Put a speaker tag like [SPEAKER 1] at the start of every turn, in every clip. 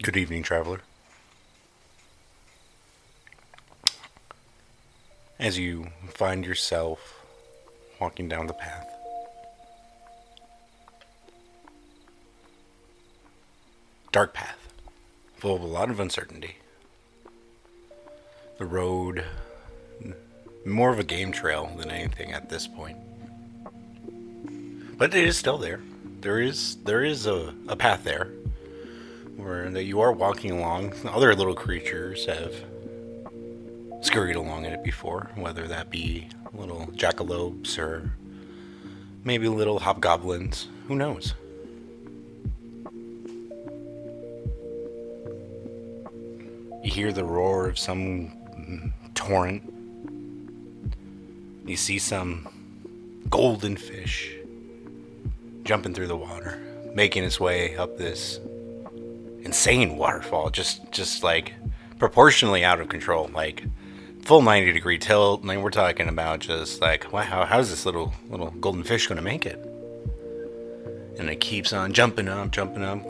[SPEAKER 1] Good evening, traveler. As you find yourself walking down the path, dark path, full of a lot of uncertainty. The road, more of a game trail than anything at this point. But it is still there. There is a path there where that you are walking along. Other little creatures have scurried along it before, whether that be little jackalopes or maybe little hobgoblins. Who knows? You hear the roar of some torrent. You see some golden fish jumping through the water, making its way up this insane waterfall, just like proportionally out of control, like full 90-degree tilt. I mean, we're talking about just like, wow, how's this little golden fish gonna make it? And it keeps on jumping up,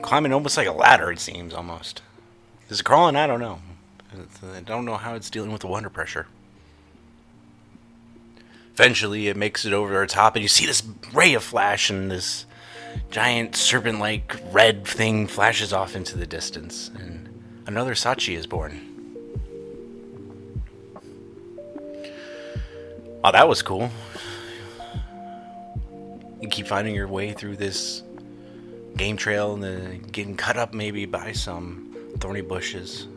[SPEAKER 1] climbing almost like a ladder, it seems, almost. Is it crawling? I don't know. I don't know how it's dealing with the water pressure. Eventually, it makes it over the top, and you see this ray of flash, and this giant serpent-like red thing flashes off into the distance, and another Sachi is born. Oh, that was cool. You keep finding your way through this game trail, and then getting cut up maybe by some thorny bushes.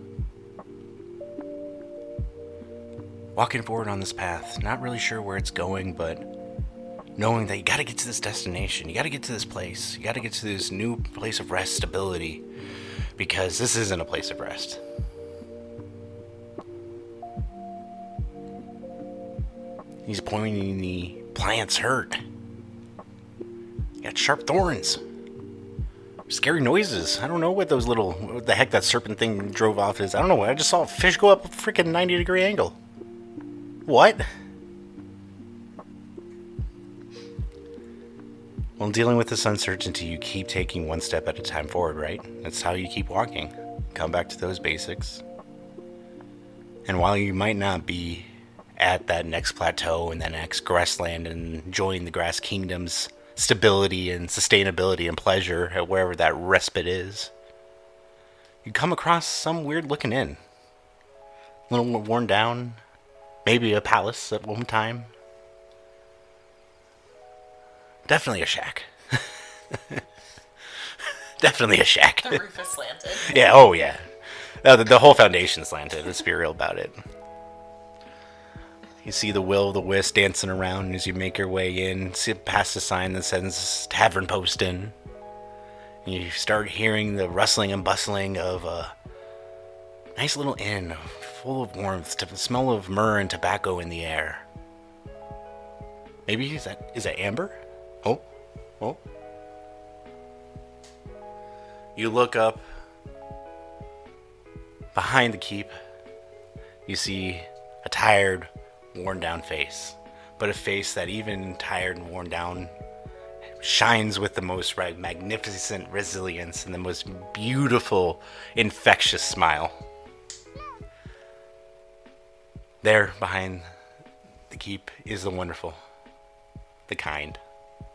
[SPEAKER 1] Walking forward on this path, not really sure where it's going, but knowing that you gotta get to this destination, you gotta get to this place, you gotta get to this new place of rest, stability, because this isn't a place of rest. He's pointing the plants hurt. You got sharp thorns. Scary noises. I don't know what the heck that serpent thing drove off is. I don't know. I just saw a fish go up a freaking 90-degree angle. What? While dealing with this uncertainty, you keep taking one step at a time forward, right? That's how you keep walking. Come back to those basics. And while you might not be at that next plateau and that next grassland and enjoying the grass kingdom's stability and sustainability and pleasure at wherever that respite is, you come across some weird looking inn. A little worn down. Maybe a palace at one time. Definitely a shack. Definitely a shack.
[SPEAKER 2] The roof is slanted.
[SPEAKER 1] Yeah, oh yeah. The whole foundation's slanted. Let's be real about it. You see the will-o'-the-wisp dancing around as you make your way in. See past the sign that says Tavern Post Inn. And you start hearing the rustling and bustling of a nice little inn full of warmth, the smell of myrrh and tobacco in the air. Maybe is that amber? Oh. You look up behind the keep. You see a tired, worn down face, but a face that even tired and worn down shines with the most magnificent resilience and the most beautiful, infectious smile. There, behind the keep, is the wonderful, the kind,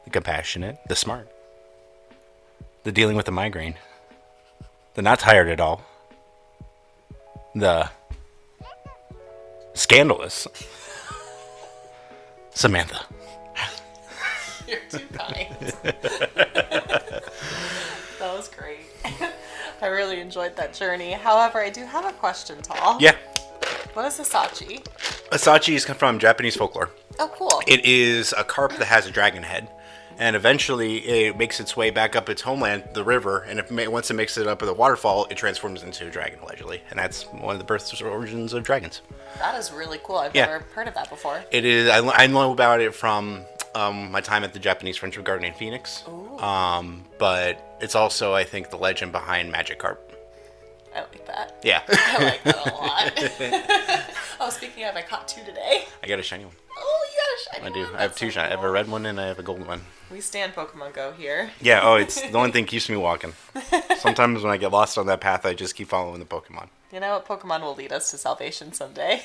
[SPEAKER 1] the compassionate, the smart, the dealing with the migraine, the not tired at all, the scandalous Samantha.
[SPEAKER 2] You're too kind. That was great. I really enjoyed that journey. However, I do have a question, Tal.
[SPEAKER 1] Yeah.
[SPEAKER 2] What is a Sachi?
[SPEAKER 1] A Sachi is from Japanese folklore.
[SPEAKER 2] Oh, cool.
[SPEAKER 1] It is a carp that has a dragon head. And eventually it makes its way back up its homeland, the river, and once it makes it up at the waterfall, it transforms into a dragon, allegedly. And that's one of the birth origins of dragons.
[SPEAKER 2] That is really cool. I've never heard of that before.
[SPEAKER 1] It is. I know about it from my time at the Japanese Friendship Garden in Phoenix. But it's also, I think, the legend behind Magic Carp.
[SPEAKER 2] I like that.
[SPEAKER 1] Yeah.
[SPEAKER 2] I like that a lot. Oh, speaking of, I caught two today.
[SPEAKER 1] I got a shiny one.
[SPEAKER 2] Oh, you got a shiny
[SPEAKER 1] I do.
[SPEAKER 2] one?
[SPEAKER 1] I have
[SPEAKER 2] That's
[SPEAKER 1] two
[SPEAKER 2] so
[SPEAKER 1] shiny. I have
[SPEAKER 2] cool.
[SPEAKER 1] a red one and I have a gold one.
[SPEAKER 2] We stand Pokemon Go here.
[SPEAKER 1] Yeah, oh, it's the only thing keeps me walking. Sometimes when I get lost on that path, I just keep following the Pokemon.
[SPEAKER 2] You know what? Pokemon will lead us to salvation someday.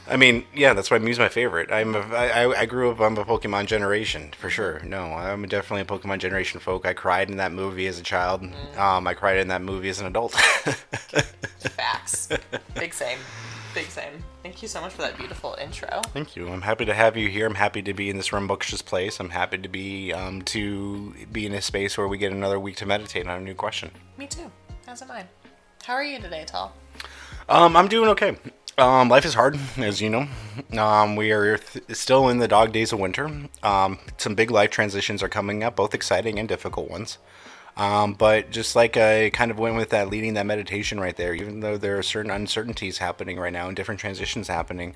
[SPEAKER 1] I mean, yeah, that's why Mew's my favorite. I grew up, I'm a Pokemon generation, for sure. No, I'm definitely a Pokemon generation folk. I cried in that movie as a child. I cried in that movie as an adult.
[SPEAKER 2] Facts. Big same. Big same. Thank you so much for that beautiful intro.
[SPEAKER 1] Thank you. I'm happy to have you here. I'm happy to be in this rambunctious place. I'm happy to be in a space where we get another week to meditate on a new question.
[SPEAKER 2] Me too. As am I. How are you today, Tal?
[SPEAKER 1] I'm doing okay. Life is hard, as you know. We are still in the dog days of winter. Some big life transitions are coming up, both exciting and difficult ones. But just like I kind of went with that, leading that meditation right there, even though there are certain uncertainties happening right now and different transitions happening,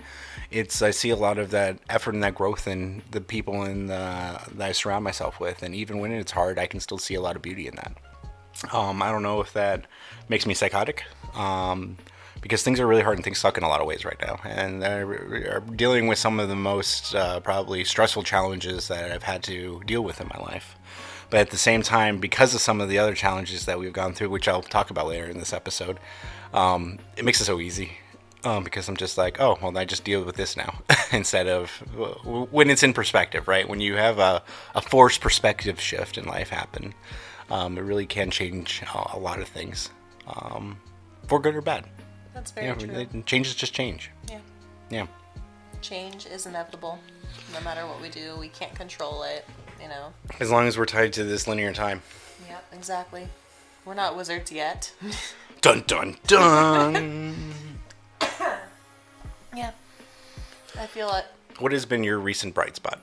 [SPEAKER 1] I see a lot of that effort and that growth in the people that I surround myself with. And even when it's hard, I can still see a lot of beauty in that. I don't know if that makes me psychotic. Because things are really hard and things suck in a lot of ways right now. And are dealing with some of the most probably stressful challenges that I've had to deal with in my life. But at the same time, because of some of the other challenges that we've gone through, which I'll talk about later in this episode, it makes it so easy. Because I'm just like, oh, well, I just deal with this now. Instead of when it's in perspective, right? When you have a forced perspective shift in life happen, it really can change a lot of things, for good or bad.
[SPEAKER 2] That's very true.
[SPEAKER 1] Change is just change.
[SPEAKER 2] Yeah.
[SPEAKER 1] Yeah.
[SPEAKER 2] Change is inevitable. No matter what we do, we can't control it, you know.
[SPEAKER 1] As long as we're tied to this linear time.
[SPEAKER 2] Yep, exactly. We're not wizards yet.
[SPEAKER 1] Dun dun dun!
[SPEAKER 2] Yeah. I feel it.
[SPEAKER 1] What has been your recent bright spot?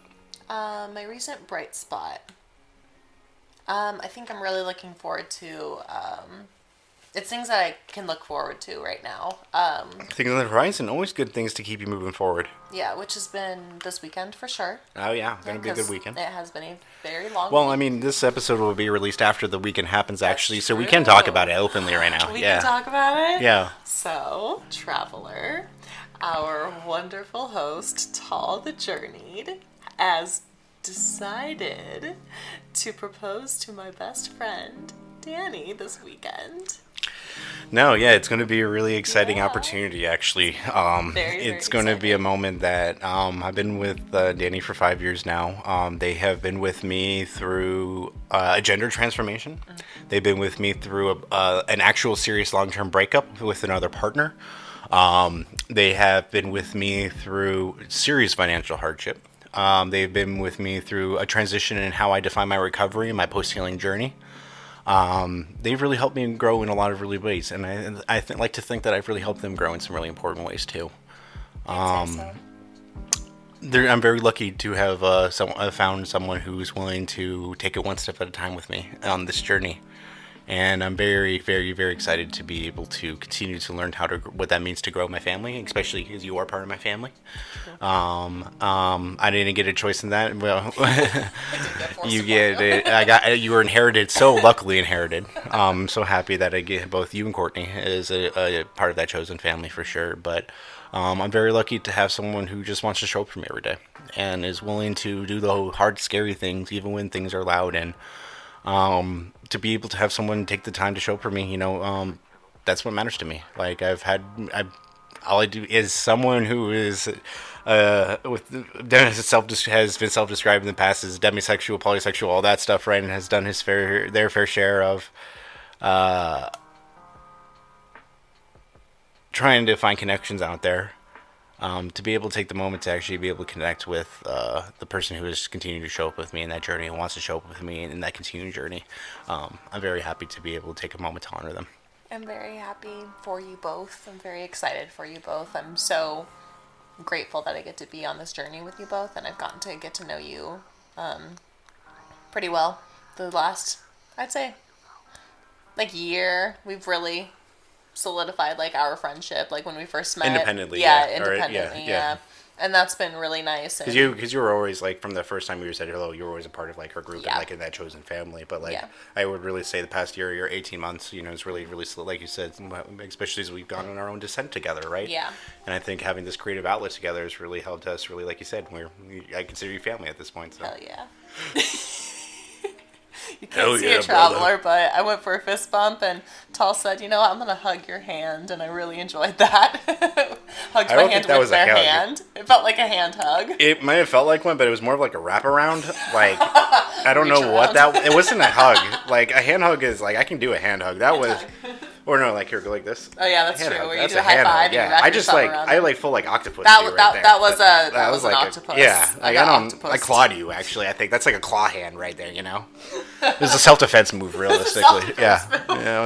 [SPEAKER 2] My recent bright spot. I think I'm really looking forward to it's things that I can look forward to right now.
[SPEAKER 1] Things on the horizon, always good things to keep you moving forward.
[SPEAKER 2] Yeah, which has been this weekend for sure.
[SPEAKER 1] Oh yeah, gonna be a good weekend.
[SPEAKER 2] It has been a very long
[SPEAKER 1] Well,
[SPEAKER 2] week.
[SPEAKER 1] I mean, this episode will be released after the weekend happens, actually, so we
[SPEAKER 2] true.
[SPEAKER 1] can talk about it openly right now.
[SPEAKER 2] We
[SPEAKER 1] Yeah.
[SPEAKER 2] can talk about it?
[SPEAKER 1] Yeah.
[SPEAKER 2] So, Traveler, our wonderful host, Tal the Journeyed, has decided to propose to my best friend, Danny, this weekend.
[SPEAKER 1] No, yeah, it's going to be a really exciting
[SPEAKER 2] Yeah.
[SPEAKER 1] opportunity, actually.
[SPEAKER 2] Very
[SPEAKER 1] It's going to be a moment that I've been with Danny for 5 years now. They have been with me through a gender transformation. Mm-hmm. They've been with me through an actual serious long-term breakup with another partner. They have been with me through serious financial hardship. They've been with me through a transition in how I define my recovery and my post-healing journey. They've really helped me grow in a lot of really ways, and I like to think that I've really helped them grow in some really important ways too.
[SPEAKER 2] I'd say so.
[SPEAKER 1] I'm very lucky to have found someone who's willing to take it one step at a time with me on this journey, and I'm very, very, very excited to be able to continue to learn what that means to grow my family, especially because you are part of my family. I didn't get a choice in that. Well, you get it. You were inherited, so luckily inherited. I'm so happy that I get both you and Courtney as a part of that chosen family for sure. But I'm very lucky to have someone who just wants to show up for me every day and is willing to do the hard, scary things, even when things are loud. And to be able to have someone take the time to show up for me, that's what matters to me. Like all I do is someone who is has been self-described in the past as demisexual, polysexual, all that stuff, right? And has done their fair share of trying to find connections out there. To be able to take the moment to actually be able to connect with the person who is continuing to show up with me in that journey and wants to show up with me in that continuing journey. I'm very happy to be able to take a moment to honor them.
[SPEAKER 2] I'm very happy for you both. I'm very excited for you both. I'm so grateful that I get to be on this journey with you both, and I've gotten to get to know you pretty well. The last, I'd say, year, we've really solidified our friendship. When we first met,
[SPEAKER 1] independently,
[SPEAKER 2] independently, yeah. And that's been really nice.
[SPEAKER 1] Because you were always like from the first time you said hello, you were always a part of like her group
[SPEAKER 2] Yeah.
[SPEAKER 1] and like in that chosen family. But like
[SPEAKER 2] Yeah.
[SPEAKER 1] I would really say the past year, your 18 months, is really like you said, especially as we've gone on our own descent together, right?
[SPEAKER 2] Yeah.
[SPEAKER 1] And I think having this creative outlet together has really helped us. Really, like you said, I consider you family at this point. So.
[SPEAKER 2] Hell yeah. You can't see a traveler, but I went for a fist bump, and Tal said, "You know what? I'm gonna hug your hand," and I really enjoyed that. Hugged my hand with their hand. It felt like a hand hug.
[SPEAKER 1] It might have felt like one, but it was more of like a wraparound. Like I don't know what that. It wasn't a hug. Like a hand hug is like I can do a hand hug. That hand was. Hug. Or no, like here, go like this.
[SPEAKER 2] Oh yeah, that's true. Where you do a high five.
[SPEAKER 1] Yeah,
[SPEAKER 2] and you
[SPEAKER 1] I just like I like full like octopus.
[SPEAKER 2] That was an octopus.
[SPEAKER 1] Yeah, like I clawed you actually. I think that's like a claw hand right there. It was a self-defense move, realistically. Yeah. I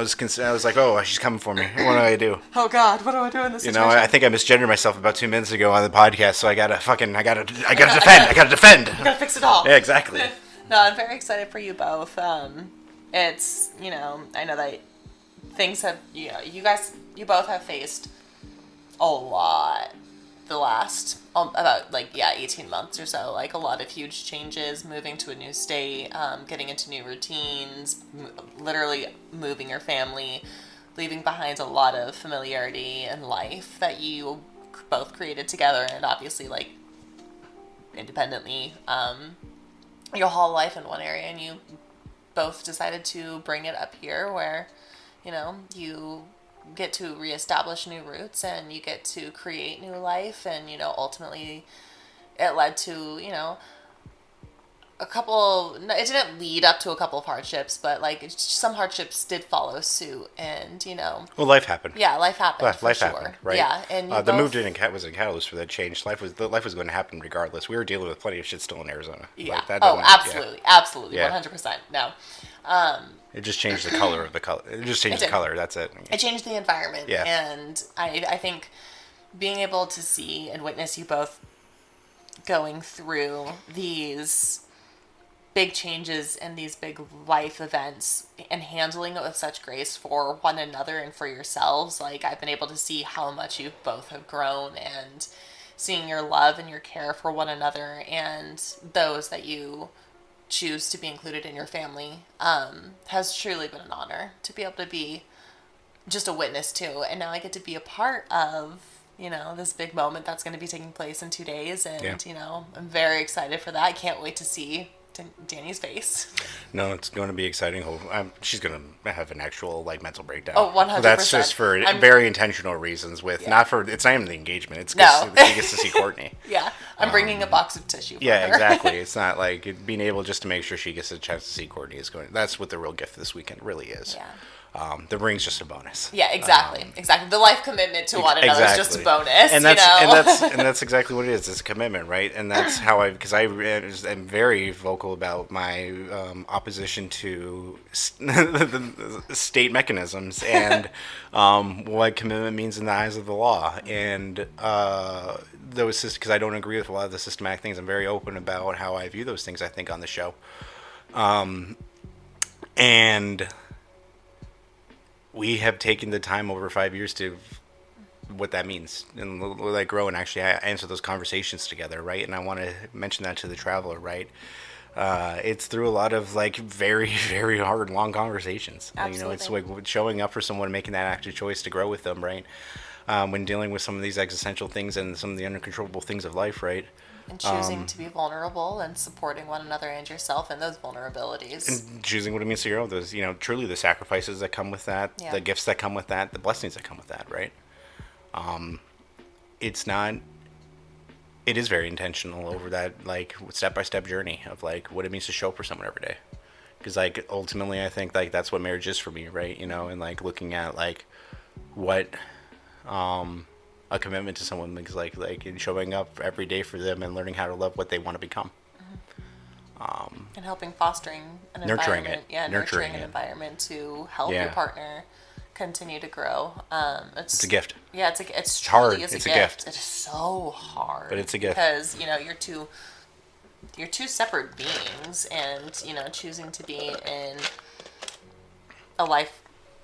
[SPEAKER 1] was like, oh, she's coming for me. What do I do?
[SPEAKER 2] Oh God, what do I do in this situation?
[SPEAKER 1] I think I misgendered myself about 2 minutes ago on the podcast, so I gotta defend. I gotta
[SPEAKER 2] fix it all.
[SPEAKER 1] Yeah, exactly.
[SPEAKER 2] No, I'm very excited for you both. It's I know that things have you both have faced a lot the last about 18 months or so, like a lot of huge changes, moving to a new state, getting into new routines, literally moving your family, leaving behind a lot of familiarity and life that you both created together, and obviously like independently, your whole life in one area, and you both decided to bring it up here where you get to reestablish new roots and you get to create new life, and ultimately it led to it didn't lead up to a couple of hardships, but like some hardships did follow suit, and
[SPEAKER 1] well, life happened.
[SPEAKER 2] Yeah, life happened. Life
[SPEAKER 1] happened, right?
[SPEAKER 2] Yeah, and
[SPEAKER 1] the move was a catalyst for that change. Life was going to happen regardless. We were dealing with plenty of shit still in Arizona.
[SPEAKER 2] Yeah.
[SPEAKER 1] Like, that
[SPEAKER 2] absolutely,
[SPEAKER 1] yeah.
[SPEAKER 2] absolutely, 100%. No.
[SPEAKER 1] It just changed the color of the color. It just changed the color. That's it.
[SPEAKER 2] It changed the environment.
[SPEAKER 1] Yeah.
[SPEAKER 2] And I think being able to see and witness you both going through these big changes and these big life events and handling it with such grace for one another and for yourselves, like I've been able to see how much you both have grown, and seeing your love and your care for one another and those that you choose to be included in your family has truly been an honor to be able to be just a witness to. And now I get to be a part of this big moment that's going to be taking place in 2 days, and I'm very excited for that. I can't wait to see Danny's face.
[SPEAKER 1] No, it's going to be exciting. She's going to have an actual mental breakdown.
[SPEAKER 2] Oh, 100%.
[SPEAKER 1] That's just for very intentional reasons. It's not even the engagement. It's she gets to see Courtney.
[SPEAKER 2] Yeah, I'm bringing a box of tissue. For
[SPEAKER 1] her.
[SPEAKER 2] Exactly.
[SPEAKER 1] It's not like being able just to make sure she gets a chance to see Courtney is going. That's what the real gift this weekend really is.
[SPEAKER 2] Yeah.
[SPEAKER 1] The ring's just a bonus.
[SPEAKER 2] Yeah, exactly. Exactly. The life commitment to one another is just a bonus.
[SPEAKER 1] And that's exactly what it is. It's a commitment, right? And that's how because I am very vocal about my opposition to the state mechanisms and what commitment means in the eyes of the law. And those because I don't agree with a lot of the systematic things. I'm very open about how I view those things. I think on the show, and we have taken the time over 5 years to what that means and grow and actually answer those conversations together, right? And I want to mention that to the traveler, right? It's through a lot of very, very hard, long conversations.
[SPEAKER 2] Absolutely.
[SPEAKER 1] It's like showing up for someone, making that active choice to grow with them, right? When dealing with some of these existential things and some of the uncontrollable things of life, right?
[SPEAKER 2] And choosing to be vulnerable and supporting one another and yourself in those vulnerabilities.
[SPEAKER 1] And choosing what it means to grow. Those, truly the sacrifices that come with that, the gifts that come with that, the blessings that come with that, right? It is very intentional over that, step-by-step journey of, what it means to show up for someone every day. Because, ultimately, I think, that's what marriage is for me, right? And, looking at, what, a commitment to someone means, in showing up every day for them and learning how to love what they want to become.
[SPEAKER 2] And helping fostering an
[SPEAKER 1] nurturing
[SPEAKER 2] environment.
[SPEAKER 1] it.
[SPEAKER 2] Yeah, nurturing an environment to help your partner continue to grow. It's
[SPEAKER 1] a gift.
[SPEAKER 2] Yeah, it's
[SPEAKER 1] hard.
[SPEAKER 2] It's
[SPEAKER 1] a gift.
[SPEAKER 2] It is so hard.
[SPEAKER 1] But it's a gift.
[SPEAKER 2] Because, you're two separate beings, and, choosing to be in a life,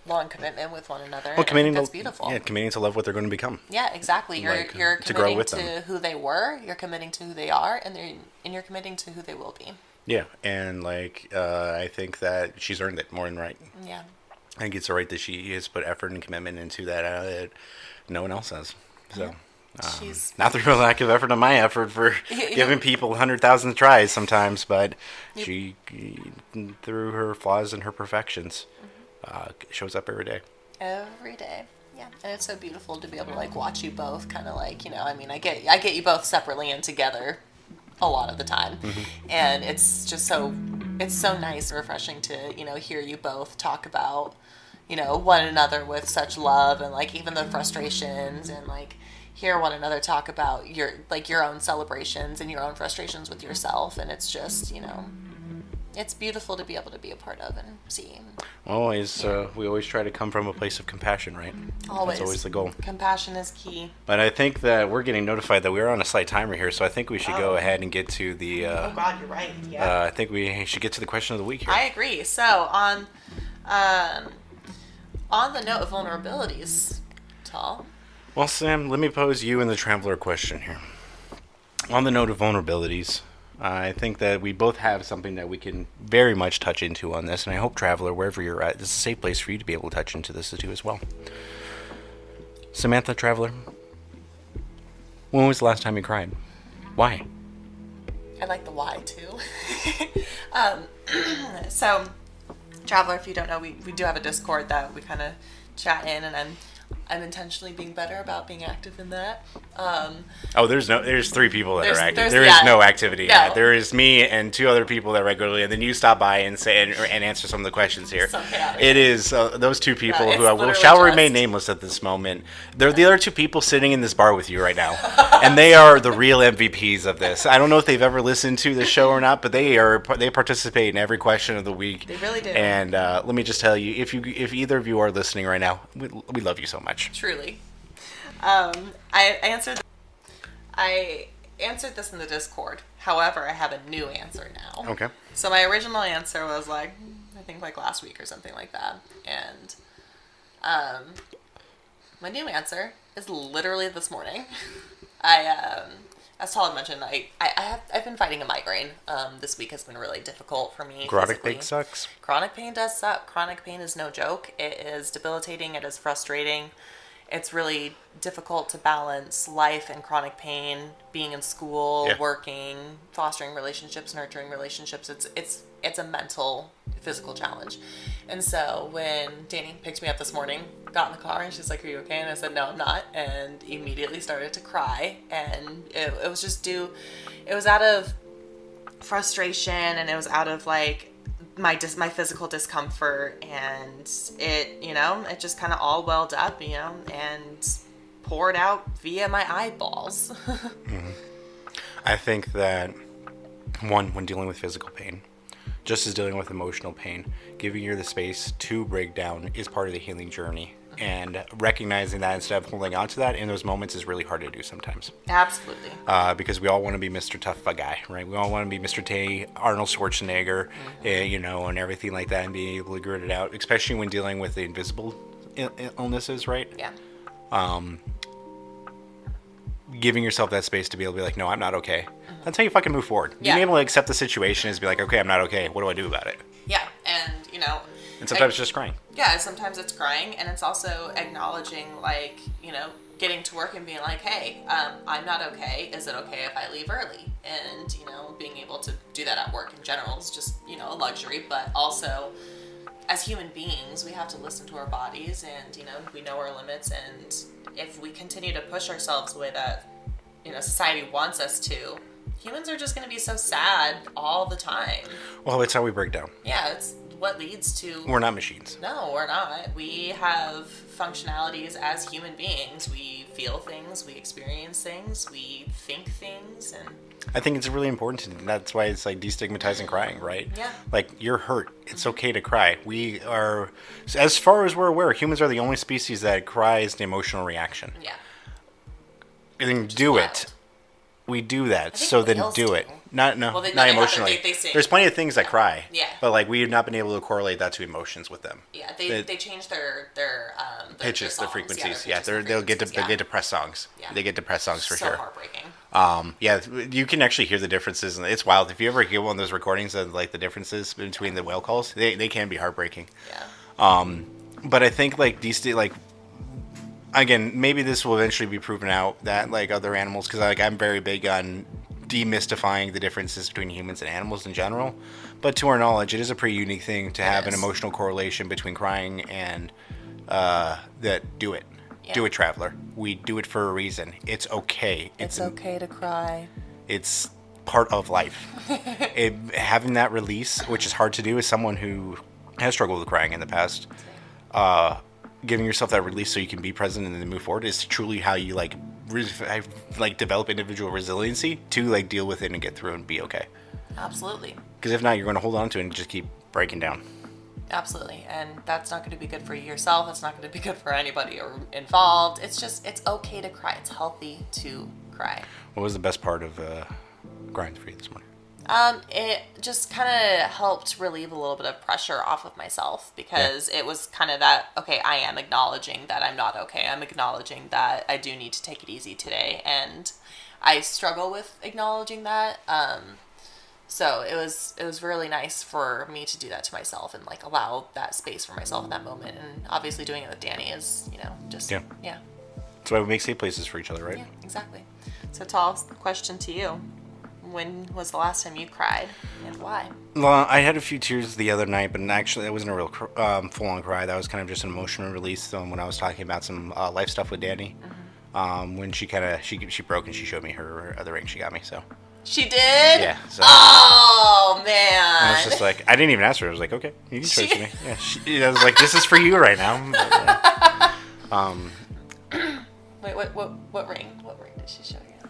[SPEAKER 2] long commitment with one another.
[SPEAKER 1] Well,
[SPEAKER 2] And I think that's beautiful.
[SPEAKER 1] Yeah, committing to love what they're going to become.
[SPEAKER 2] Yeah, exactly. You're
[SPEAKER 1] Like,
[SPEAKER 2] you're
[SPEAKER 1] to grow
[SPEAKER 2] committing
[SPEAKER 1] with
[SPEAKER 2] to
[SPEAKER 1] them.
[SPEAKER 2] who they were. You're committing to who they are, and you're committing to who they will be.
[SPEAKER 1] Yeah, and like I think that she's earned it more than right.
[SPEAKER 2] Yeah.
[SPEAKER 1] I think it's right that she has put effort and commitment into that no one else has. So,
[SPEAKER 2] She's
[SPEAKER 1] not the real lack of effort on my effort for giving people 100,000 tries sometimes, but she, through her flaws and her perfections, shows up every day.
[SPEAKER 2] every day. Yeah, and it's so beautiful to be able to like watch you both kind of like, I mean, I get you both separately and together a lot of the time, and it's just so nice and refreshing to hear you both talk about one another with such love, and like even the frustrations, and like hear one another talk about your own celebrations and your own frustrations with yourself, and it's just it's beautiful to be able to be a part of and see.
[SPEAKER 1] Always, we always try to come from a place of compassion, right?
[SPEAKER 2] Always.
[SPEAKER 1] That's always the goal.
[SPEAKER 2] Compassion is key.
[SPEAKER 1] But I think that we're getting notified that we're on a slight timer here, so I think we should go ahead and get to the.
[SPEAKER 2] Oh God, you're right. Yeah.
[SPEAKER 1] I think we should get to the question of the week here.
[SPEAKER 2] I agree. So on the note of vulnerabilities, Tal.
[SPEAKER 1] Well, Sam, let me pose you and the traveler a question here. On the note of vulnerabilities, I think that we both have something that we can very much touch into on this, and I hope, traveler, wherever you're at, this is a safe place for you to be able to touch into this too as well. Samantha, traveler, when was the last time you cried? Why?
[SPEAKER 2] I like the why too. So, traveler, if you don't know, we do have a Discord that we kind of chat in, and I'm intentionally being better about being active in that.
[SPEAKER 1] There's 3 people that are active. There
[SPEAKER 2] yeah.
[SPEAKER 1] is no activity.
[SPEAKER 2] No.
[SPEAKER 1] In that. There is me and 2 other people that regularly, and then you stop by and say and answer some of the questions here.
[SPEAKER 2] So chaotic.
[SPEAKER 1] It is those 2 people
[SPEAKER 2] Yeah,
[SPEAKER 1] who I
[SPEAKER 2] literally
[SPEAKER 1] shall
[SPEAKER 2] just
[SPEAKER 1] remain nameless at this moment. They're the other 2 people sitting in this bar with you right now, and they are the real MVPs of this. I don't know if they've ever listened to the show or not, but they participate in every question of the week.
[SPEAKER 2] They really do.
[SPEAKER 1] And let me just tell you, if either of you are listening right now, we love you so much.
[SPEAKER 2] Truly. I answered this in the Discord. However, I have a new answer now.
[SPEAKER 1] Okay.
[SPEAKER 2] So my original answer was like, I think like last week or something like that. And my new answer is literally this morning. As Todd mentioned, I've been fighting a migraine. This week has been really difficult for me.
[SPEAKER 1] Chronic
[SPEAKER 2] physically.
[SPEAKER 1] pain sucks.
[SPEAKER 2] Chronic pain does suck. Chronic pain is no joke. It is debilitating. It is frustrating. It's really difficult to balance life and chronic pain, being in school, working, fostering relationships, nurturing relationships. It's a mental, physical challenge. And so when Danny picked me up this morning, got in the car, and she's like, "Are you okay?" And I said, "No, I'm not," and immediately started to cry. And it was just it was out of frustration, and it was out of like my physical discomfort, and it just kind of all welled up, and poured out via my eyeballs.
[SPEAKER 1] Mm-hmm. I think that when dealing with physical pain, just as dealing with emotional pain, giving you the space to break down is part of the healing journey. And recognizing that instead of holding on to that in those moments is really hard to do sometimes.
[SPEAKER 2] Absolutely.
[SPEAKER 1] Because we all want to be Mr. Tough Guy, right? We all want to be Mr. Arnold Schwarzenegger, and everything like that, and being able to grit it out, especially when dealing with the invisible illnesses, right?
[SPEAKER 2] Yeah.
[SPEAKER 1] Giving yourself that space to be able to be like, no, I'm not okay. That's how you fucking move forward. Being able to accept the situation is be like, okay, I'm not okay. What do I do about it?
[SPEAKER 2] Yeah, and
[SPEAKER 1] And sometimes it's just crying.
[SPEAKER 2] Yeah, sometimes it's crying, and it's also acknowledging, like, getting to work and being like, hey, I'm not okay. Is it okay if I leave early? And, being able to do that at work in general is just, a luxury. But also, as human beings, we have to listen to our bodies, and, we know our limits. And if we continue to push ourselves the way that, society wants us to, humans are just going to be so sad all the time.
[SPEAKER 1] Well, it's how we break down.
[SPEAKER 2] Yeah, it's what leads to...
[SPEAKER 1] We're not machines.
[SPEAKER 2] No, we're not. We have functionalities as human beings. We feel things, we experience things, we think things, and...
[SPEAKER 1] I think it's really important, and that's why it's like destigmatizing crying, right?
[SPEAKER 2] Yeah.
[SPEAKER 1] Like, you're hurt. It's okay to cry. We are, as far as we're aware, humans are the only species that cries the emotional reaction.
[SPEAKER 2] Yeah.
[SPEAKER 1] And then do it. we do that,
[SPEAKER 2] think
[SPEAKER 1] so then
[SPEAKER 2] whales
[SPEAKER 1] do it.
[SPEAKER 2] do.
[SPEAKER 1] Not
[SPEAKER 2] Well, they
[SPEAKER 1] not
[SPEAKER 2] have
[SPEAKER 1] emotionally.
[SPEAKER 2] they sing.
[SPEAKER 1] There's plenty of things that cry.
[SPEAKER 2] Yeah.
[SPEAKER 1] But like we have not been able to correlate that to emotions with them.
[SPEAKER 2] Yeah, they change their
[SPEAKER 1] Pitches,
[SPEAKER 2] their
[SPEAKER 1] their frequencies.
[SPEAKER 2] Yeah,
[SPEAKER 1] They'll get depressed songs.
[SPEAKER 2] Yeah.
[SPEAKER 1] They get depressed songs for
[SPEAKER 2] so
[SPEAKER 1] sure.
[SPEAKER 2] heartbreaking.
[SPEAKER 1] Yeah, you can actually hear the differences, and it's wild. If you ever hear one of those recordings of like the differences between the whale calls, they can be heartbreaking.
[SPEAKER 2] Yeah.
[SPEAKER 1] But I think like these like again, maybe this will eventually be proven out that like other animals, because like I'm very big on demystifying the differences between humans and animals in general. But to our knowledge, it is a pretty unique thing to have an emotional correlation between crying and that do it. Yeah. Do it, traveler. We do it for a reason. It's okay.
[SPEAKER 2] It's okay to cry.
[SPEAKER 1] It's part of life. Having that release, which is hard to do as someone who has struggled with crying in the past, giving yourself that release so you can be present and then move forward is truly how you like develop individual resiliency to like deal with it and get through and be okay.
[SPEAKER 2] Absolutely.
[SPEAKER 1] Because if not, you're going to hold on to it and just keep breaking down.
[SPEAKER 2] Absolutely. And that's not going to be good for yourself. It's not going to be good for anybody involved. It's okay to cry. It's healthy to cry.
[SPEAKER 1] What was the best part of crying for you this morning?
[SPEAKER 2] It just kind of helped relieve a little bit of pressure off of myself, because it was kind of that, okay, I am acknowledging that I'm not okay. I'm acknowledging that I do need to take it easy today. And I struggle with acknowledging that. So it was really nice for me to do that to myself and like allow that space for myself in that moment. And obviously doing it with Danny is, just, yeah.
[SPEAKER 1] That's why we make safe places for each other, right?
[SPEAKER 2] Yeah, exactly. So tall question to you. When was the last time you cried, and why?
[SPEAKER 1] Well, I had a few tears the other night, but actually it wasn't a real full-on cry. That was kind of just an emotional release when I was talking about some life stuff with Danny. Mm-hmm. When she broke and she showed me her other ring she got me, so.
[SPEAKER 2] She did?
[SPEAKER 1] Yeah. So.
[SPEAKER 2] Oh, man.
[SPEAKER 1] I was just like, I didn't even ask her. I was like, okay, you can show it to me. Yeah. I was like, this is for you right now. But,
[SPEAKER 2] Wait, what ring? What ring did she show you?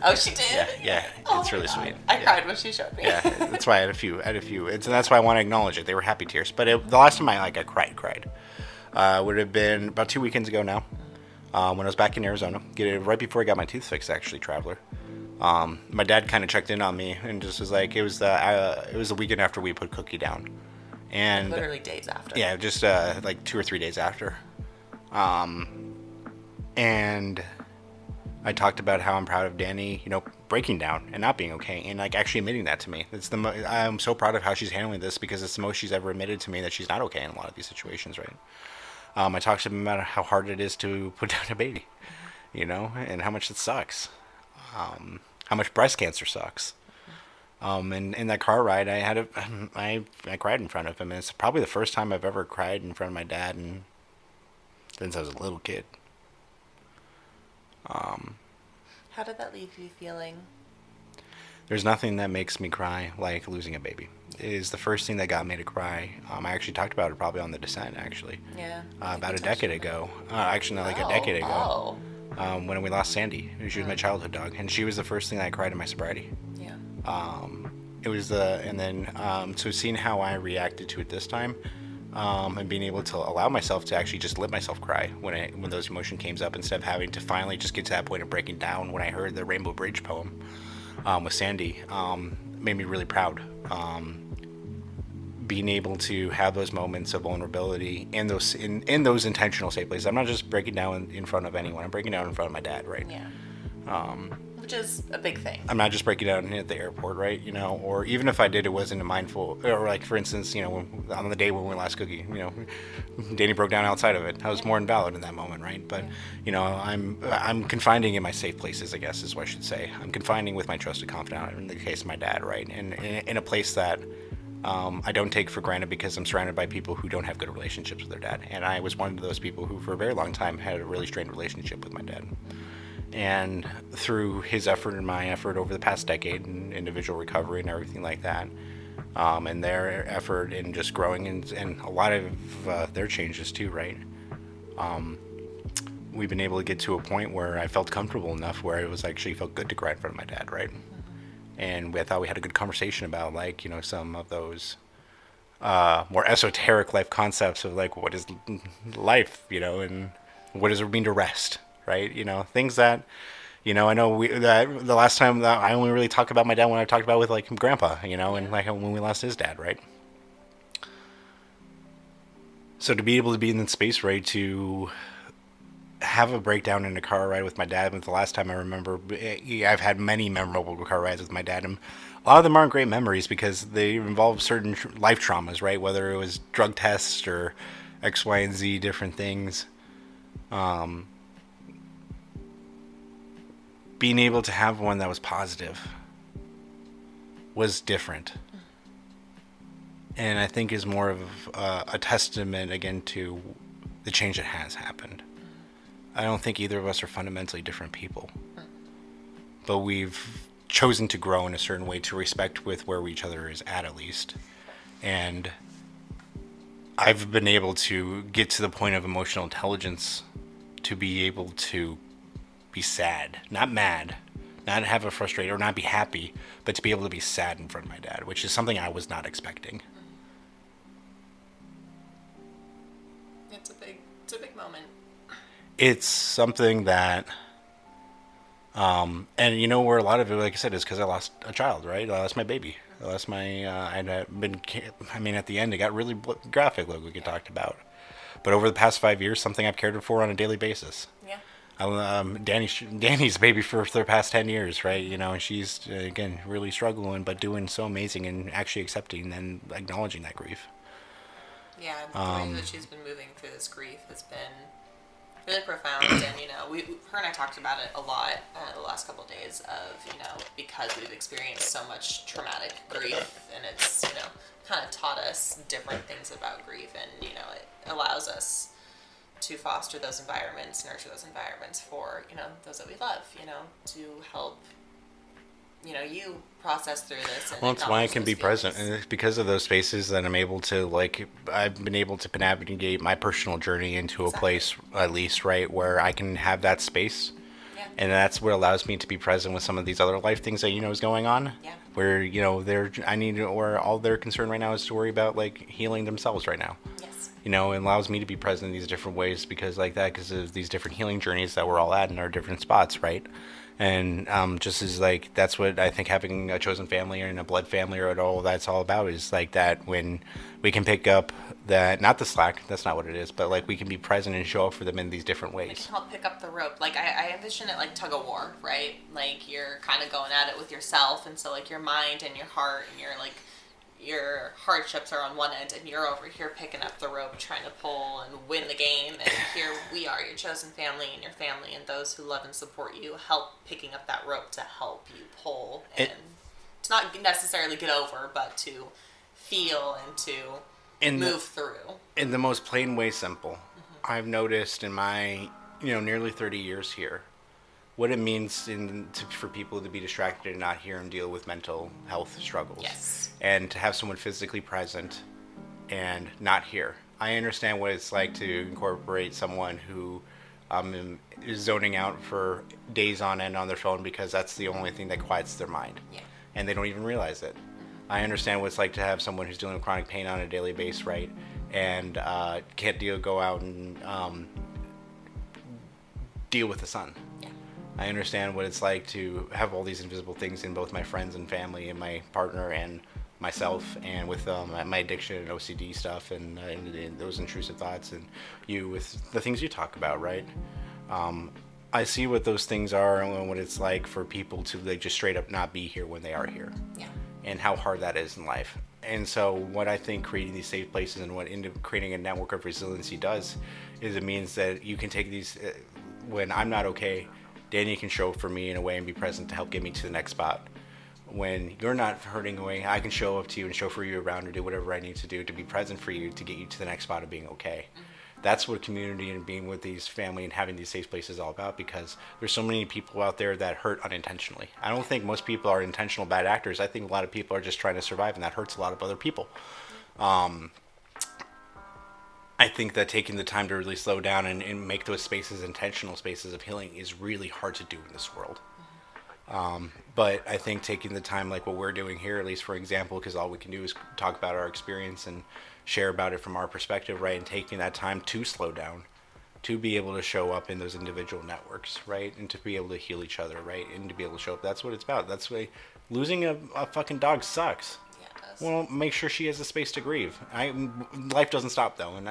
[SPEAKER 1] Oh,
[SPEAKER 2] she did?
[SPEAKER 1] Yeah. It's really sweet.
[SPEAKER 2] I cried when she showed me.
[SPEAKER 1] Yeah, that's why I had a few. And that's why I want to acknowledge it. They were happy tears. But the last time I cried, would have been about 2 weekends ago now, when I was back in Arizona, right before I got my tooth fixed, actually, traveler. My dad kind of checked in on me and just was like, it was the weekend after we put Cookie down, and
[SPEAKER 2] literally days after.
[SPEAKER 1] Yeah, just like 2 or 3 days after, and I talked about how I'm proud of Danny, breaking down and not being okay, and like actually admitting that to me. I'm so proud of how she's handling this, because it's the most she's ever admitted to me that she's not okay in a lot of these situations, right? I talked to him about how hard it is to put down a baby, and how much it sucks. How much breast cancer sucks. And in that car ride, I cried in front of him, and it's probably the first time I've ever cried in front of my dad since I was a little kid.
[SPEAKER 2] How did that leave you feeling?
[SPEAKER 1] There's nothing that makes me cry like losing a baby. It is the first thing that got me to cry. I actually talked about it probably on The Descent, actually.
[SPEAKER 2] Yeah.
[SPEAKER 1] About a decade ago. Actually, not like a decade ago. When we lost Sandy. She was my childhood dog, and she was the first thing that I cried in my sobriety.
[SPEAKER 2] Yeah.
[SPEAKER 1] It was so seeing how I reacted to it this time, and being able to allow myself to actually just let myself cry when those emotions came up, instead of having to finally just get to that point of breaking down when I heard the Rainbow Bridge poem with Sandy, made me really proud. Being able to have those moments of vulnerability in those intentional safe places. I'm not just breaking down in front of anyone. I'm breaking down in front of my dad, right?
[SPEAKER 2] Yeah. Which is a big thing.
[SPEAKER 1] I'm not just breaking down at the airport, right? Or even if I did, it wasn't a mindful, or like for instance, on the day when we last Cookie, Danny broke down outside of it. I was more invalid in that moment, right? But I'm confining in my safe places, I guess is what I should say. I'm confining with my trusted confidant, in the case of my dad, right? And in a place that I don't take for granted, because I'm surrounded by people who don't have good relationships with their dad. And I was one of those people who for a very long time had a really strained relationship with my dad. And through his effort and my effort over the past decade in individual recovery and everything like that, and their effort in just growing and a lot of their changes too, right? We've been able to get to a point where I felt comfortable enough where it was actually felt good to cry in front of my dad, right? And I thought we had a good conversation about some of those more esoteric life concepts of like, what is life, and what does it mean to rest, right? Things that You know, I know that the last time that I only really talked about my dad when I talked about with like grandpa, you know, and like when we lost his dad, right? So to be able to be in the space, right, to have a breakdown in a car ride with my dad. But the last time I remember, I've had many memorable car rides with my dad, and a lot of them aren't great memories because they involve certain life traumas, right? Whether it was drug tests or X, Y, and Z different things. Um, Being able to have one that was positive was different, and I think is more of a testament again to the change that has happened. I don't think either of us are fundamentally different people, but we've chosen to grow in a certain way to respect with where each other is at least. And I've been able to get to the point of emotional intelligence to be able to be sad, not mad, not have a frustrated or not be happy, but to be able to be sad in front of my dad, which is something I was not expecting.
[SPEAKER 2] It's a big moment.
[SPEAKER 1] It's something that and you know where a lot of it, like I said, is because I lost a child, right? I lost my baby. I lost my. I'd been. I mean, at the end, it got really graphic, like we talked about. But over the past 5 years, something I've cared for on a daily basis.
[SPEAKER 2] Yeah.
[SPEAKER 1] Danny's baby for the past 10 years, right? You know, and she's again really struggling, but doing so amazing and actually accepting and acknowledging that grief.
[SPEAKER 2] Yeah, the way that she's been moving through this grief has been really profound, and her and I talked about it a lot the last couple of days of because we've experienced so much traumatic grief, and it's kind of taught us different things about grief, and it allows us to foster those environments, nurture those environments for those that we love, to help you process through this. And
[SPEAKER 1] well, it's why I can be
[SPEAKER 2] feelings.
[SPEAKER 1] present, and it's because of those spaces that I'm able to I've been able to navigate my personal journey into a place at least, right, where I can have that space, and that's what allows me to be present with some of these other life things that is going on.
[SPEAKER 2] Yeah.
[SPEAKER 1] Where or all they're concerned right now is to worry about healing themselves right now.
[SPEAKER 2] Yes.
[SPEAKER 1] It allows me to be present in these different ways because of these different healing journeys that we're all at in our different spots, right? And just as that's what I think having a chosen family and a blood family or all that's all about is that when we can pick up that, not the slack, that's not what it is, but we can be present and show up for them in these different ways.
[SPEAKER 2] It can help pick up the rope. I envision it like tug of war, right? You're kind of going at it with yourself, and so your mind and your heart and your hardships are on one end, and you're over here picking up the rope, trying to pull and win the game. And here we are, your chosen family, and your family, and those who love and support you, help picking up that rope to help you pull and to not necessarily get over, but to feel and to move through.
[SPEAKER 1] In the most plain way, simple. Mm-hmm. I've noticed in my nearly 30 years here, what it means for people to be distracted and not hear and deal with mental health struggles.
[SPEAKER 2] Yes.
[SPEAKER 1] And to have someone physically present and not here. I understand what it's like to incorporate someone who is zoning out for days on end on their phone because that's the only thing that quiets their mind.
[SPEAKER 2] Yeah.
[SPEAKER 1] And they don't even realize it. I understand what it's like to have someone who's dealing with chronic pain on a daily basis, right? And can't go out and deal with the sun.
[SPEAKER 2] Yeah.
[SPEAKER 1] I understand what it's like to have all these invisible things in both my friends and family and my partner and myself, and with my addiction and OCD stuff and those intrusive thoughts, and you with the things you talk about, right? I see what those things are and what it's like for people to just straight up not be here when they are here.
[SPEAKER 2] Yeah.
[SPEAKER 1] And how hard that is in life. And so what I think creating these safe places and what creating a network of resiliency does is it means that you can take these, when I'm not okay, Danny can show up for me in a way and be present to help get me to the next spot. When you're not hurting away, I can show up to you and show for you around or do whatever I need to do to be present for you to get you to the next spot of being okay. Mm-hmm. That's what community and being with these family and having these safe places is all about, because there's so many people out there that hurt unintentionally. I don't think most people are intentional bad actors. I think a lot of people are just trying to survive, and that hurts a lot of other people. I think that taking the time to really slow down and make those spaces intentional spaces of healing is really hard to do in this world. But I think taking the time like what we're doing here, at least for example, because all we can do is talk about our experience and share about it from our perspective, right? And taking that time to slow down to be able to show up in those individual networks, right? And to be able to heal each other, right? And to be able to show up. That's what it's about. That's why losing a fucking dog sucks.
[SPEAKER 2] Yeah, it does.
[SPEAKER 1] Well, make sure she has a space to grieve. Life doesn't stop though, and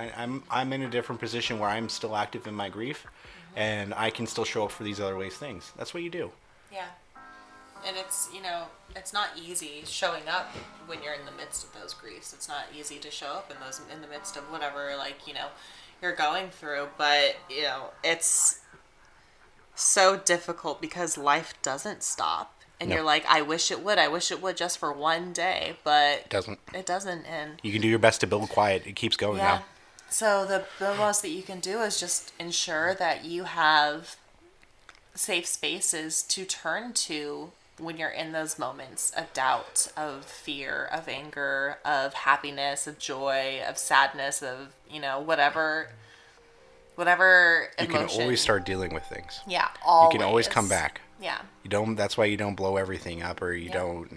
[SPEAKER 1] I'm in a different position where I'm still active in my grief, and I can still show up for these other ways things. That's what you do.
[SPEAKER 2] Yeah. And it's, it's not easy showing up when you're in the midst of those griefs. It's not easy to show up in the midst of whatever, you're going through. But, it's so difficult because life doesn't stop. And You're like, I wish it would. I wish it would just for one day. But it doesn't. And
[SPEAKER 1] you can do your best to build quiet. It keeps going now.
[SPEAKER 2] So the most that you can do is just ensure that you have safe spaces to turn to when you're in those moments of doubt, of fear, of anger, of happiness, of joy, of sadness, of, whatever emotion.
[SPEAKER 1] You can always start dealing with things.
[SPEAKER 2] Yeah, always.
[SPEAKER 1] You can always come back.
[SPEAKER 2] Yeah.
[SPEAKER 1] That's why you don't blow everything up, or you don't,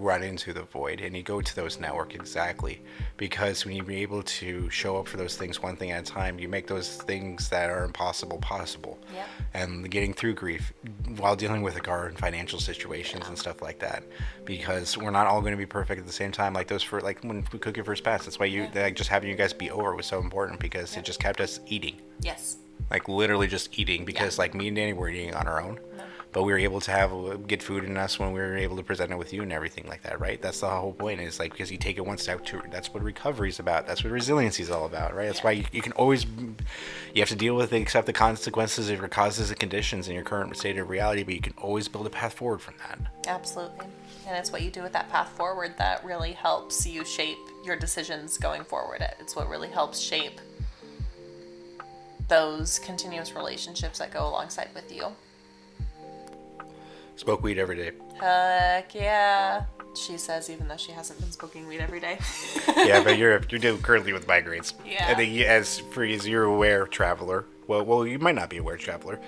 [SPEAKER 1] run into the void, and you go to those network exactly. Because when you're able to show up for those things one thing at a time, you make those things that are impossible possible.
[SPEAKER 2] Yeah.
[SPEAKER 1] And getting through grief while dealing with and financial situations and stuff like that. Because we're not all going to be perfect at the same time. Like when we cook your first pass, that's why just having you guys be over was so important, because it just kept us eating.
[SPEAKER 2] Yes.
[SPEAKER 1] Like literally just eating, because me and Danny were eating on our own. No. But we were able to get food in us when we were able to present it with you and everything like that, right? That's the whole point, is because you take it one step to, that's what recovery is about. That's what resiliency is all about, right? That's why you can always, you have to deal with it, accept the consequences of your causes and conditions in your current state of reality, but you can always build a path forward from that.
[SPEAKER 2] Absolutely. And it's what you do with that path forward that really helps you shape your decisions going forward. It's what really helps shape those continuous relationships that go alongside with you.
[SPEAKER 1] Smoke weed every day.
[SPEAKER 2] Heck yeah. She says, even though she hasn't been smoking weed every day.
[SPEAKER 1] Yeah, but you're doing currently with migraines.
[SPEAKER 2] Yeah.
[SPEAKER 1] I think as you're aware, traveler. Well, you might not be aware, traveler.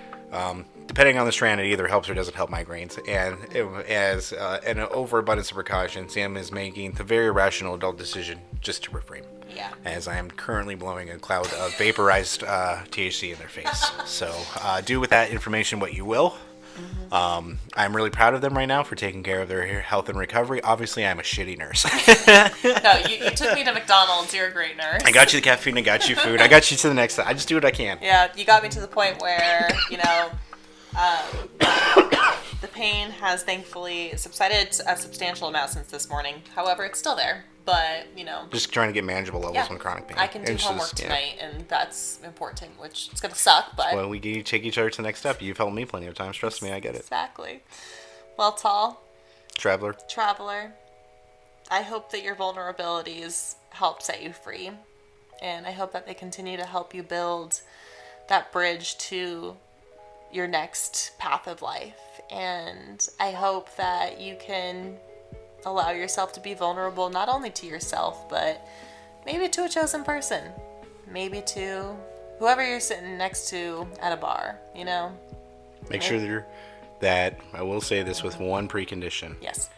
[SPEAKER 1] Depending on the strand, it either helps or doesn't help migraines. And as an overabundance of precaution, Sam is making the very rational adult decision just to refrain.
[SPEAKER 2] Yeah.
[SPEAKER 1] As I am currently blowing a cloud of vaporized THC in their face. So do with that information what you will. Mm-hmm. I'm really proud of them right now for taking care of their health and recovery. Obviously, I'm a shitty nurse.
[SPEAKER 2] No, you took me to McDonald's. You're a great nurse.
[SPEAKER 1] I got you the caffeine. I got you food. I got you to the next side. I just do what I can.
[SPEAKER 2] Yeah, you got me to the point where, the pain has thankfully subsided a substantial amount since this morning. However, it's still there. But,
[SPEAKER 1] just trying to get manageable levels on chronic pain.
[SPEAKER 2] I can do homework tonight, and that's important, which it's going to suck, but...
[SPEAKER 1] Well, we take each other to the next step. You've helped me plenty of times. Trust me, I get it.
[SPEAKER 2] Exactly. Well, Tall.
[SPEAKER 1] Traveler,
[SPEAKER 2] I hope that your vulnerabilities help set you free. And I hope that they continue to help you build that bridge to your next path of life. And I hope that you can allow yourself to be vulnerable, not only to yourself, but maybe to a chosen person. Maybe to whoever you're sitting next to at a bar,
[SPEAKER 1] Make sure that I will say this with one precondition.
[SPEAKER 2] Yes.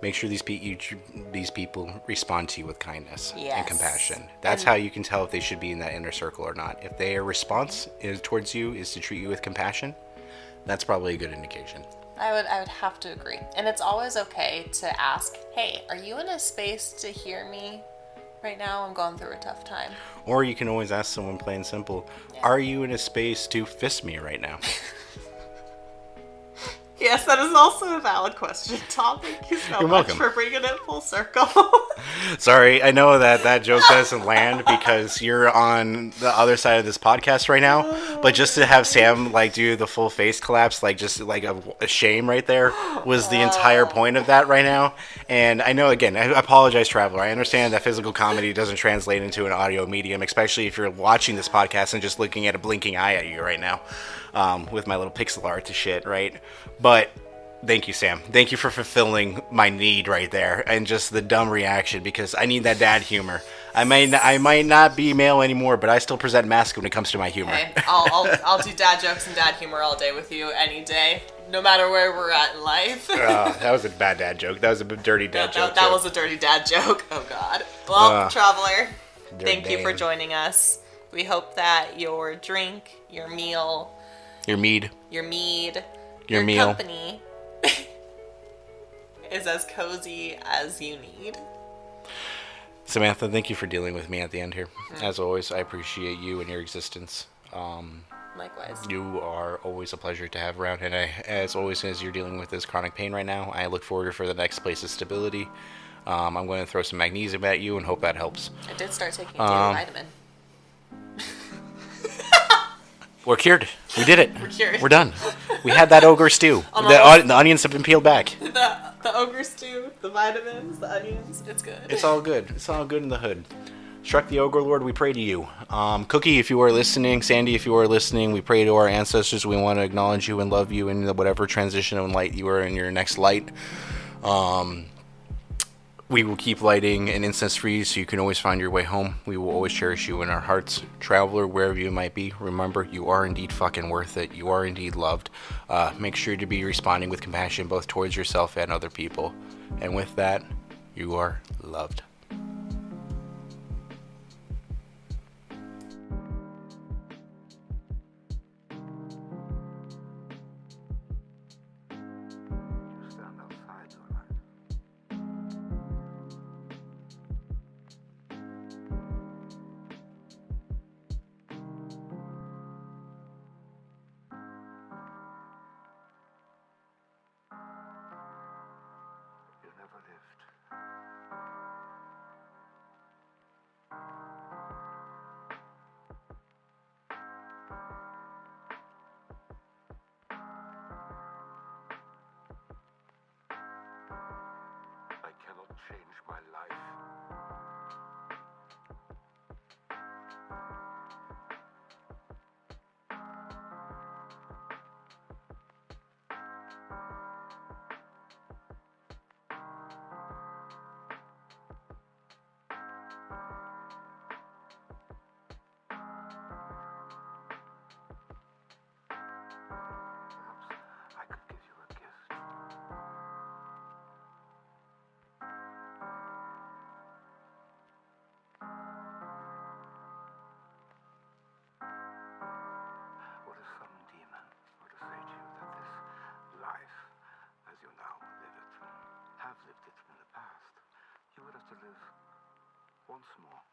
[SPEAKER 1] Make sure these people respond to you with kindness and compassion. That's how you can tell if they should be in that inner circle or not. If their response towards you is to treat you with compassion, that's probably a good indication.
[SPEAKER 2] I would have to agree. And it's always okay to ask, hey, are you in a space to hear me right now? I'm going through a tough time.
[SPEAKER 1] Or you can always ask someone plain simple, are you in a space to fist me right now?
[SPEAKER 2] Yes, that is also a valid question, Tom. Thank you so much
[SPEAKER 1] welcome.
[SPEAKER 2] For bringing it full circle.
[SPEAKER 1] Sorry, I know that joke doesn't land because you're on the other side of this podcast right now, but just to have Sam do the full face collapse, just a shame right there was the entire point of that right now. And I know, again, I apologize, Traveler. I understand that physical comedy doesn't translate into an audio medium, especially if you're watching this podcast and just looking at a blinking eye at you right now. With my little pixel art to shit, right? But thank you, Sam. Thank you for fulfilling my need right there, and just the dumb reaction, because I need that dad humor. I might not be male anymore, but I still present masculine when it comes to my humor.
[SPEAKER 2] Hey, I'll do dad jokes and dad humor all day with you any day, no matter where we're at in life.
[SPEAKER 1] That was a bad dad joke. That was a dirty dad joke.
[SPEAKER 2] That was a dirty dad joke. Oh God. Well, Traveler, thank you for joining us. We hope that your drink, your meal,
[SPEAKER 1] Your mead.
[SPEAKER 2] your mead,
[SPEAKER 1] Your
[SPEAKER 2] your
[SPEAKER 1] meal.
[SPEAKER 2] company is as cozy as you need.
[SPEAKER 1] Samantha, thank you for dealing with me at the end here. As always, I appreciate you and your existence.
[SPEAKER 2] Likewise.
[SPEAKER 1] You are always a pleasure to have around, and as always, as you're dealing with this chronic pain right now, I look forward for the next place of stability. I'm going to throw some magnesium at you and hope that helps.
[SPEAKER 2] I did start taking a daily vitamin.
[SPEAKER 1] We're cured. We did it.
[SPEAKER 2] We're cured.
[SPEAKER 1] We're done. We had that ogre stew. The onions have been peeled back.
[SPEAKER 2] The ogre stew, the vitamins, the onions, it's good.
[SPEAKER 1] It's all good. It's all good in the hood. Struck the Ogre Lord, we pray to you. Cookie, if you are listening, Sandy, if you are listening, we pray to our ancestors. We want to acknowledge you and love you in whatever transition of light you are in your next light. We will keep lighting an incense for you so you can always find your way home. We will always cherish you in our hearts. Traveler, wherever you might be, remember, you are indeed fucking worth it. You are indeed loved. Make sure to be responding with compassion both towards yourself and other people. And with that, you are loved.
[SPEAKER 3] I cannot change my life. Perhaps I could give you a gift. What if some demon were to say to you that this life, as you now live it, have lived it in the past, you would have to live once more.